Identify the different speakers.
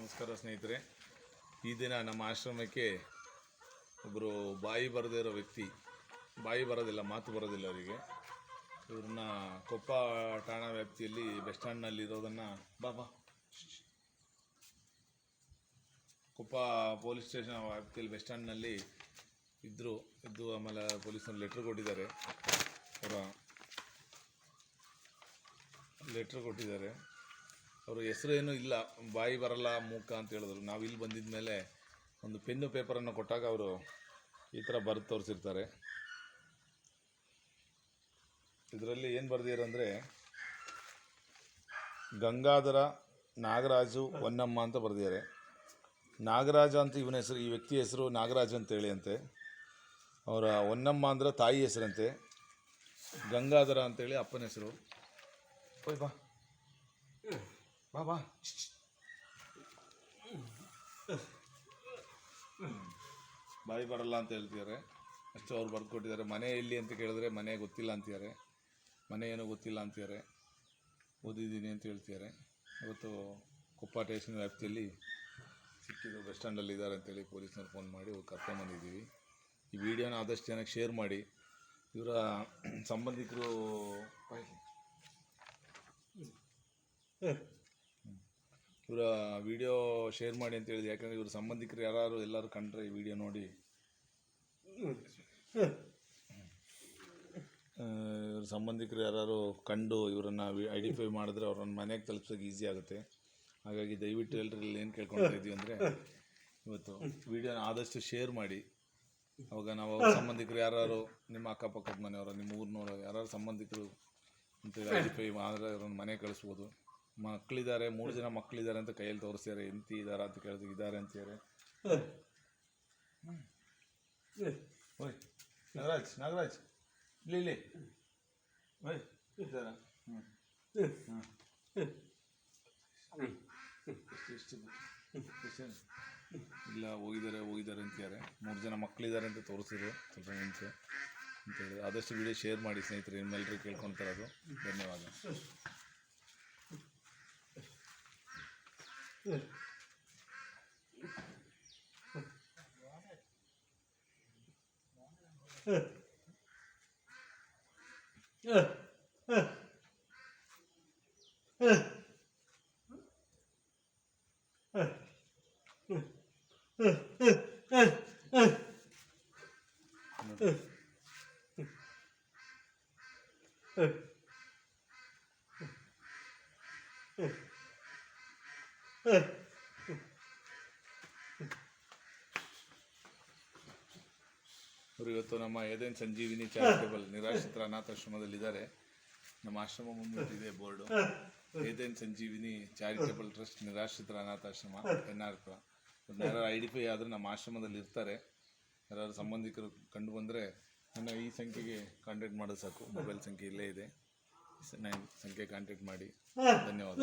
Speaker 1: ನಮಸ್ಕಾರ ಸ್ನೇಹಿತರೆ. ಈ ದಿನ ನಮ್ಮ ಆಶ್ರಮಕ್ಕೆ ಒಬ್ಬರು ಬಾಯಿ ಬರದೇ ಇರೋ ವ್ಯಕ್ತಿ, ಬಾಯಿ ಬರೋದಿಲ್ಲ, ಮಾತು ಬರೋದಿಲ್ಲ ಅವರಿಗೆ. ಇವ್ರನ್ನ ಕೊಪ್ಪ ಠಾಣಾ ವ್ಯಾಪ್ತಿಯಲ್ಲಿ ಬಸ್ ಸ್ಟ್ಯಾಂಡ್ನಲ್ಲಿ ಇರೋದನ್ನು ಕೊಪ್ಪ ಪೊಲೀಸ್ ಸ್ಟೇಷನ್ ವ್ಯಾಪ್ತಿಯಲ್ಲಿ ಬಸ್ ಸ್ಟ್ಯಾಂಡ್ನಲ್ಲಿ ಇದ್ದು ಆಮೇಲೆ ಪೊಲೀಸರು ಲೆಟ್ರ್ ಕೊಟ್ಟಿದ್ದಾರೆ. ಅವ್ರ ಹೆಸರು ಏನೂ ಇಲ್ಲ, ಬಾಯಿ ಬರಲ್ಲ, ಮೂಕ ಅಂತ ಹೇಳಿದ್ರು. ನಾವು ಇಲ್ಲಿ ಬಂದಿದ್ದ ಮೇಲೆ ಒಂದು ಪೆನ್ನು ಪೇಪರನ್ನು ಕೊಟ್ಟಾಗ ಅವರು ಈ ಥರ ಬರೆದು ತೋರಿಸಿರ್ತಾರೆ. ಇದರಲ್ಲಿ ಏನು ಬರೆದಿರಂದರೆ ಗಂಗಾಧರ ನಾಗರಾಜು ಹೊನ್ನಮ್ಮ ಅಂತ ಬರೆದಿದ್ದಾರೆ. ನಾಗರಾಜ ಅಂತ ಇವನ ಹೆಸರು, ಈ ವ್ಯಕ್ತಿ ಹೆಸರು ನಾಗರಾಜ್ ಅಂತೇಳಿ ಅಂತೆ. ಅವರ ಹೊನ್ನಮ್ಮ ಅಂದರೆ ತಾಯಿ ಹೆಸರಂತೆ. ಗಂಗಾಧರ ಅಂತೇಳಿ ಅಪ್ಪನ ಹೆಸರು. ಬಾ ಬಾಯಿ ಬರಲ್ಲ ಅಂತ ಹೇಳ್ತಿದ್ದಾರೆ. ಅಷ್ಟು ಅವ್ರು ಬರ್ದು ಕೊಟ್ಟಿದ್ದಾರೆ. ಮನೆ ಎಲ್ಲಿ ಅಂತ ಕೇಳಿದ್ರೆ ಮನೆ ಗೊತ್ತಿಲ್ಲ ಅಂತಿದ್ದಾರೆ. ಮನೆ ಏನೋ ಗೊತ್ತಿಲ್ಲ ಅಂತಿದ್ದಾರೆ. ಓದಿದ್ದೀನಿ ಅಂತ ಹೇಳ್ತಿದ್ದಾರೆ. ಇವತ್ತು ಕೊಪ್ಪ ಸ್ಟೇಷನ್ ವ್ಯಾಪ್ತಿಯಲ್ಲಿ ಸಿಕ್ಕಿದ್ದು, ಬಸ್ ಸ್ಟ್ಯಾಂಡಲ್ಲಿ ಇದ್ದಾರೆ ಅಂತೇಳಿ ಪೊಲೀಸ್ನವ್ರು ಫೋನ್ ಮಾಡಿ ಕರ್ಕೊಂಬಂದಿದ್ದೀವಿ. ಈ ವಿಡಿಯೋನ ಆದಷ್ಟು ಜನಕ್ಕೆ ಶೇರ್ ಮಾಡಿ. ಇವರ ಸಂಬಂಧಿಕರು ಇವರ ವಿಡಿಯೋ ಶೇರ್ ಮಾಡಿ ಅಂತ ಹೇಳಿದೆ. ಯಾಕಂದರೆ ಇವ್ರ ಸಂಬಂಧಿಕರು ಎಲ್ಲರೂ ಕಂಡ್ರೆ ಈ ವಿಡಿಯೋ ನೋಡಿ ಇವ್ರ ಸಂಬಂಧಿಕರು ಯಾರು ಕಂಡು ಇವರನ್ನು ಐಡೆಂಟಿಫೈ ಮಾಡಿದ್ರೆ ಅವ್ರನ್ನ ಮನೆಗೆ ತಲುಪಿಸೋಕೆ ಈಸಿ ಆಗುತ್ತೆ. ಹಾಗಾಗಿ ದಯವಿಟ್ಟು ಎಲ್ಲರಲ್ಲಿ ಏನು ಕೇಳ್ಕೊಳ್ತಾ ಇದ್ದೀವಿ ಅಂದರೆ ಇವತ್ತು ವಿಡಿಯೋನ ಆದಷ್ಟು ಶೇರ್ ಮಾಡಿ. ಅವಾಗ ನಾವು ಅವ್ರ ಸಂಬಂಧಿಕರು ಯಾರು, ನಿಮ್ಮ ಅಕ್ಕಪಕ್ಕದ ಮನೆಯವರು, ನಿಮ್ಮ ಊರಿನವರು ಯಾರು ಸಂಬಂಧಿಕರು ಅಂತೇಳಿ ಐಡೆಂಟಿಫೈ ಮಾಡಿದ್ರೆ ಅವ್ರನ್ನ ಮನೆಗೆ ಕಳಿಸ್ಬೋದು. ಮಕ್ಕಳಿದ್ದಾರೆ, 3 ಜನ ಮಕ್ಕಳಿದ್ದಾರೆ ಅಂತ ಕೈಯಲ್ಲಿ ತೋರಿಸ್ತಾರೆ. ಎಂತಿ ಇದ್ದಾರಾ ಅಂತ ಕೇಳಿದ್ರೆ ಇದ್ದಾರೆ ಅಂತಾರೆ. ಓಯ್ ನಾಗರಾಜ್ ಇಲ್ಲಿ ಓಯ್ ಇದ್ದಾರಾ? ಇಲ್ಲ, ಹೋಗಿದ್ದಾರೆ ಅಂತಾರೆ. 3 ಜನ ಮಕ್ಕಳಿದ್ದಾರೆ ಅಂತ ತೋರಿಸಿದ್ರು ಸ್ವಲ್ಪ ಮುಂಚೆ ಅಂತೇಳಿ. ಆದಷ್ಟು ವಿಡಿಯೋ ಶೇರ್ ಮಾಡಿ ಸ್ನೇಹಿತರೆ. ನಿಮ್ಮೆಲ್ಲರೂ ಕೇಳ್ಕೊಳ್ತಾ ಇರೋದು. ಧನ್ಯವಾದ. ಅವರು ಇವತ್ತು ನಮ್ಮ ಏದೇನ್ ಸಂಜೀವಿನಿ ಚಾರಿಟೇಬಲ್ ನಿರಾಶ್ರಿತರ ಅನಾಥಾಶ್ರಮದಲ್ಲಿದ್ದಾರೆ. ನಮ್ಮ ಆಶ್ರಮ ಮುಂದೆ ಬೋರ್ಡು, ಏದೇನ್ ಸಂಜೀವಿನಿ ಚಾರಿಟೇಬಲ್ ಟ್ರಸ್ಟ್ ನಿರಾಶ್ರಿತರ ಅನಾಥಾಶ್ರಮ ಎನ್ನಾರ್ಪುರ. ಯಾರು ಐಡೆಂಟಿಫೈ ಆದರೆ ನಮ್ಮ ಆಶ್ರಮದಲ್ಲಿ ಇರ್ತಾರೆ. ಯಾರು ಸಂಬಂಧಿಕರು ಕಂಡು ಬಂದರೆ ನನ್ನ ಈ ಸಂಖ್ಯೆಗೆ ಕಾಂಟ್ಯಾಕ್ಟ್ ಮಾಡೋದು ಸಾಕು. ಮೊಬೈಲ್ ಸಂಖ್ಯೆ ಇಲ್ಲೇ ಇದೆ, ಸಂಖ್ಯೆ ಕಾಂಟ್ಯಾಕ್ಟ್ ಮಾಡಿ. ಧನ್ಯವಾದ.